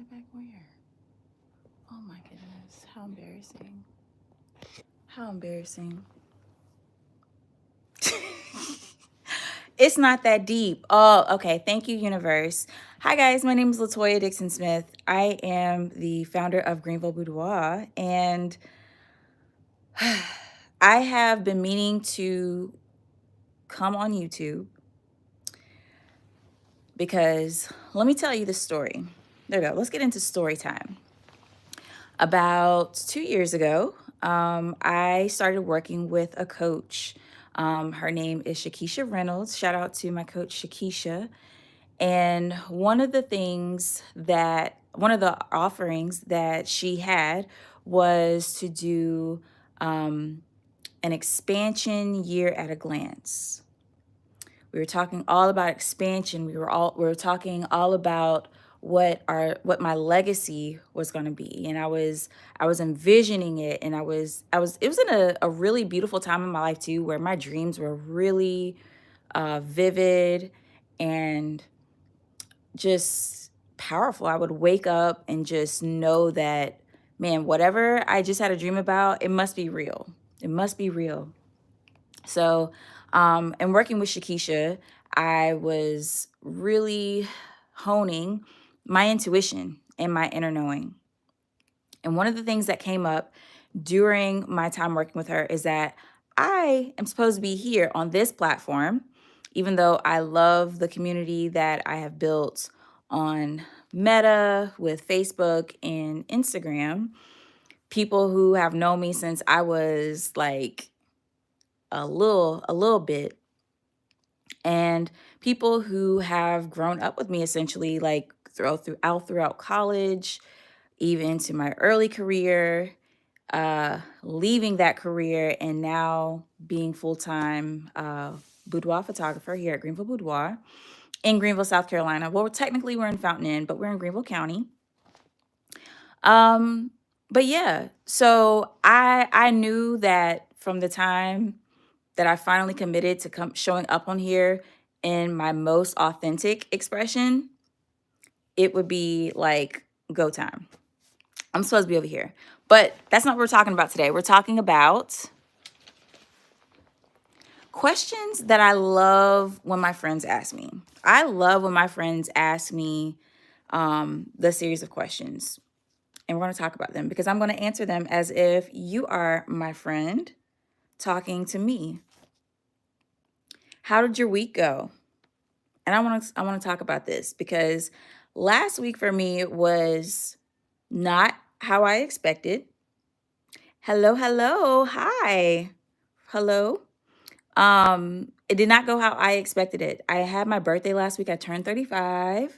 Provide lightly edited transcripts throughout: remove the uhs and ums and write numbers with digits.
that back where? Oh my goodness. How embarrassing. How embarrassing. It's not that deep. Oh, okay. Thank you, universe. Hi, guys. My name is Latoya Dixon Smith. I am the founder of Greenville Boudoir, and I have been meaning to come on YouTube because let me tell you the story. There we go. Let's get into story time. About 2 years ago, I started working with a coach. Her name is Shakisha Reynolds. Shout out to my coach, Shakisha. And one of the offerings that she had was to do an expansion year at a glance. We were talking all about expansion. We were talking all about what my legacy was going to be, and I was envisioning it, and it was in a really beautiful time in my life too, where my dreams were really vivid and just powerful. I would wake up and just know that, man, whatever I just had a dream about, it must be real. It must be real. So, and working with Shakisha, I was really honing my intuition and my inner knowing. And one of the things that came up during my time working with her is that I am supposed to be here on this platform, even though I love the community that I have built on Meta with Facebook and Instagram. People who have known me since I was like a little bit, and people who have grown up with me essentially like throughout college, even to my early career, leaving that career and now being full-time boudoir photographer here at Greenville Boudoir in Greenville, South Carolina. Well, technically we're in Fountain Inn, but we're in Greenville County. Um, but yeah, so I knew that from the time that I finally committed to come showing up on here in my most authentic expression, it would be like go time. I'm supposed to be over here. But that's not what we're talking about today. We're talking about questions that I love when my friends ask me. I love when my friends ask me the series of questions. And we're going to talk about them because I'm going to answer them as if you are my friend talking to me. How did your week go? And I want to talk about this because last week for me was not how I expected. Hello, hello, hi, hello. It did not go how I expected it. I had my birthday last week. I turned 35.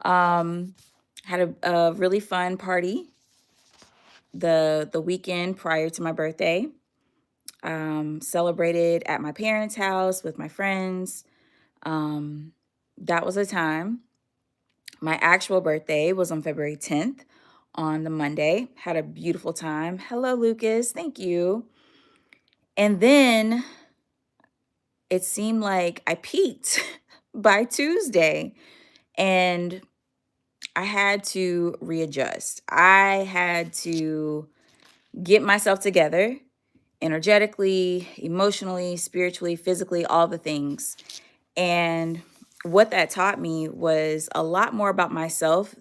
Um, had a really fun party the weekend prior to my birthday. Celebrated at my parents' house with my friends. That was a time. My actual birthday was on February 10th on the Monday. Had a beautiful time. Hello, Lucas. Thank you. And then it seemed like I peaked by Tuesday and I had to readjust. I had to get myself together energetically, emotionally, spiritually, physically, all the things. And what that taught me was a lot more about myself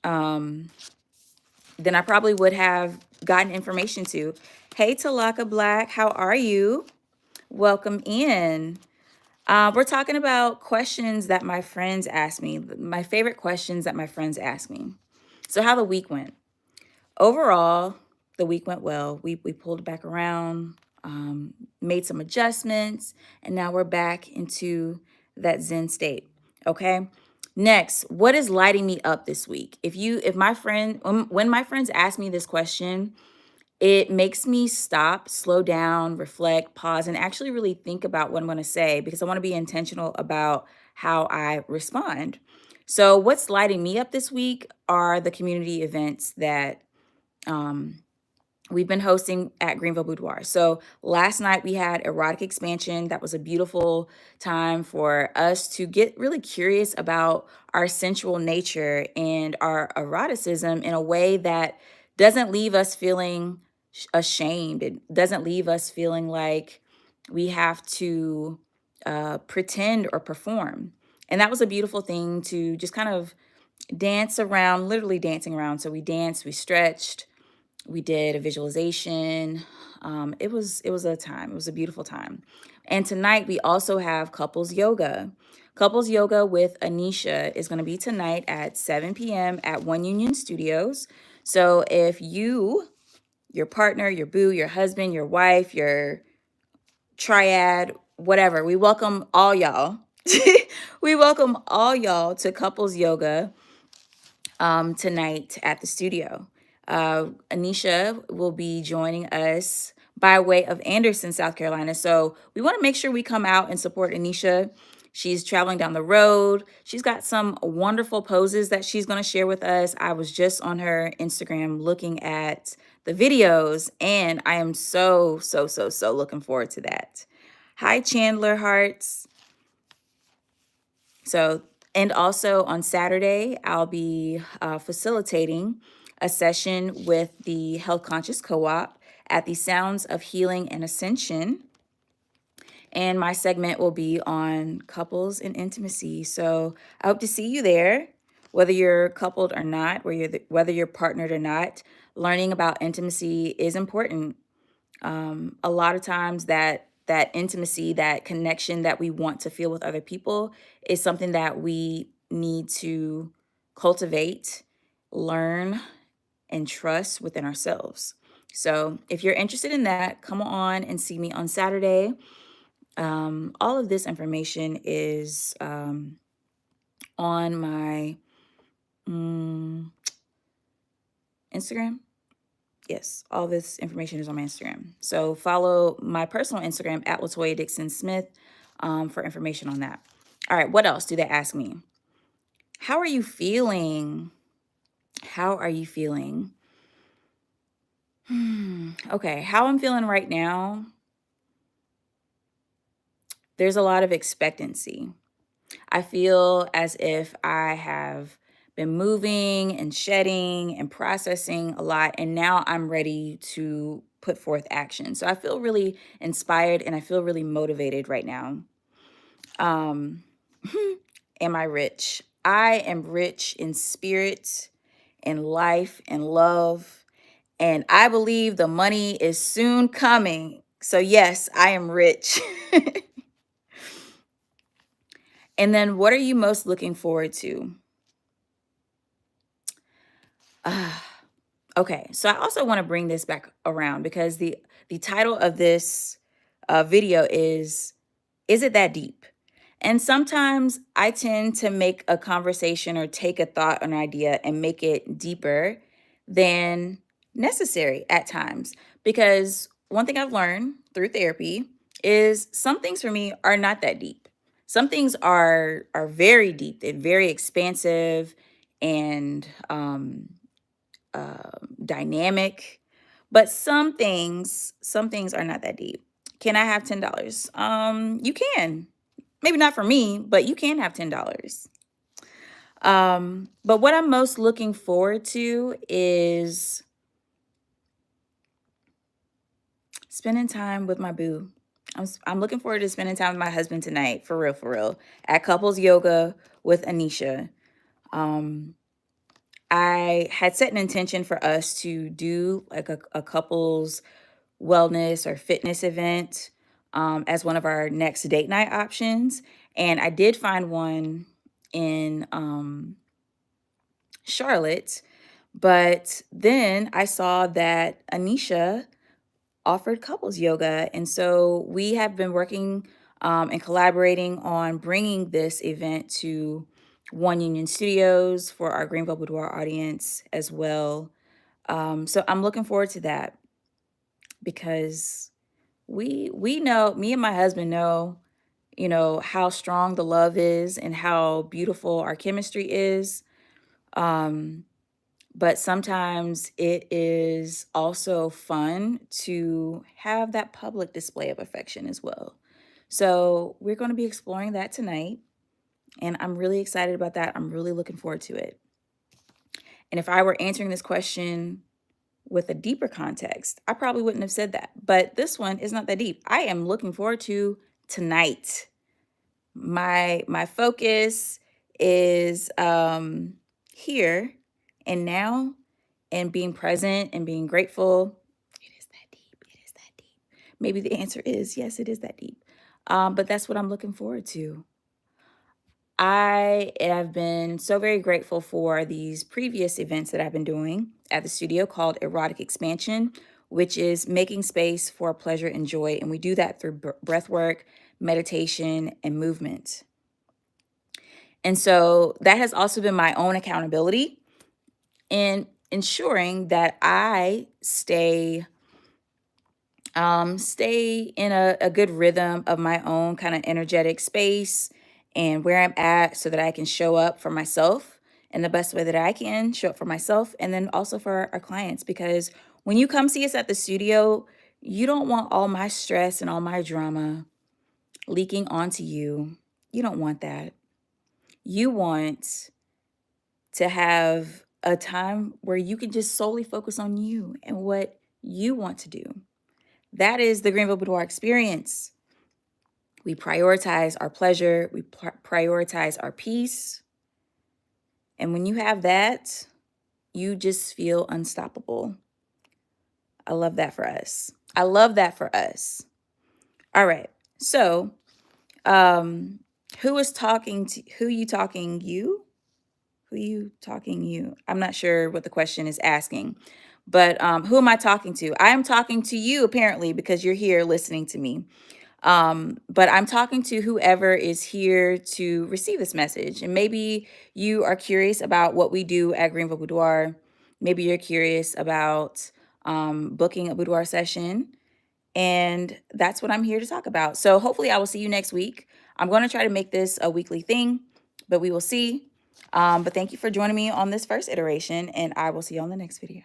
um, than I probably would have gotten information to. Hey, Talaka Black, how are you? Welcome in. We're talking about questions that my friends ask me, my favorite questions that my friends ask me. So, how the week went. Overall, the week went well. We pulled back around, made some adjustments, and now we're back into that Zen state. Okay. Next, what is lighting me up this week? When my friends ask me this question, it makes me stop, slow down, reflect, pause, and actually really think about what I'm going to say because I want to be intentional about how I respond. So, what's lighting me up this week are the community events that um, we've been hosting at Greenville Boudoir. So last night we had erotic expansion. That was a beautiful time for us to get really curious about our sensual nature and our eroticism in a way that doesn't leave us feeling ashamed. It doesn't leave us feeling like we have to pretend or perform. And that was a beautiful thing to just kind of dance around, literally dancing around. So we danced, we stretched, we did a visualization. It was a time. It was a beautiful time. And tonight we also have couples yoga. Couples yoga with Anisha is going to be tonight at 7 p.m. at One Union Studios. So if you, your partner, your boo, your husband, your wife, your triad, whatever, we welcome all y'all. We welcome all y'all to couples yoga tonight at the studio. Anisha will be joining us by way of Anderson, South Carolina. So we want to make sure we come out and support Anisha. She's traveling down the road. She's got some wonderful poses that she's going to share with us. I was just on her Instagram looking at the videos, and I am so, so, so, so looking forward to that. Hi, Chandler Hearts. So, and also on Saturday, I'll be facilitating a session with the Health Conscious Co-op at the Sounds of Healing and Ascension. And my segment will be on couples and intimacy. So I hope to see you there, whether you're coupled or not, whether you're partnered or not. Learning about intimacy is important. A lot of times that intimacy, that connection that we want to feel with other people is something that we need to cultivate, learn, and trust within ourselves. So if you're interested in that, come on and see me on Saturday. All of this information is on my Instagram. Yes, all this information is on my Instagram. So follow my personal Instagram at Latoya Dixon Smith for information on that. All right, what else do they ask me? How are you feeling? How are you feeling? Okay, how I'm feeling right now, there's a lot of expectancy. I feel as if I have been moving and shedding and processing a lot, and now I'm ready to put forth action. So I feel really inspired and I feel really motivated right now. Um, am I rich? I am rich in spirit, in life, in love, and I believe the money is soon coming. So, yes, I am rich. And then, what are you most looking forward to? Okay, so I also want to bring this back around because the title of this video is it that deep? And sometimes I tend to make a conversation or take a thought or an idea and make it deeper than necessary at times. Because one thing I've learned through therapy is some things for me are not that deep. Some things are very deep. They're very expansive and dynamic. But some things are not that deep. Can I have $10? You can. Maybe not for me, but you can have $10. But what I'm most looking forward to is spending time with my boo. I'm looking forward to spending time with my husband tonight, for real, at couples yoga with Anisha. I had set an intention for us to do like a couples wellness or fitness event as one of our next date night options. And I did find one in Charlotte, but then I saw that Anisha offered couples yoga. And so we have been working and collaborating on bringing this event to One Union Studios for our Greenville Boudoir audience as well. So I'm looking forward to that because we know, me and my husband know, how strong the love is and how beautiful our chemistry is. but sometimes it is also fun to have that public display of affection as well. So we're going to be exploring that tonight, and I'm really excited about that. I'm really looking forward to it. And if I were answering this question with a deeper context, I probably wouldn't have said that. But this one is not that deep. I am looking forward to tonight. My focus is here and now, and being present and being grateful. It is that deep. It is that deep. Maybe the answer is yes, it is that deep. But that's what I'm looking forward to. I have been so very grateful for these previous events that I've been doing at the studio called Erotic Expansion, which is making space for pleasure and joy. And we do that through breath work, meditation, and movement. And so that has also been my own accountability in ensuring that I stay in a good rhythm of my own kind of energetic space and where I'm at, so that I can show up for myself in the best way that I can show up for myself, and then also for our clients. Because when you come see us at the studio, you don't want all my stress and all my drama leaking onto you. You don't want that. You want to have a time where you can just solely focus on you and what you want to do. That is the Greenville Boudoir experience. We prioritize our pleasure, we prioritize our peace. And when you have that, you just feel unstoppable. I love that for us. I love that for us. All right. So, who is talking to who you talking you? Who you talking you? I'm not sure what the question is asking, but who am I talking to? I am talking to you apparently, because you're here listening to me. But I'm talking to whoever is here to receive this message. And maybe you are curious about what we do at Greenville Boudoir. Maybe you're curious about booking a boudoir session. And that's what I'm here to talk about. So hopefully I will see you next week. I'm going to try to make this a weekly thing, but we will see. But thank you for joining me on this first iteration, and I will see you on the next video.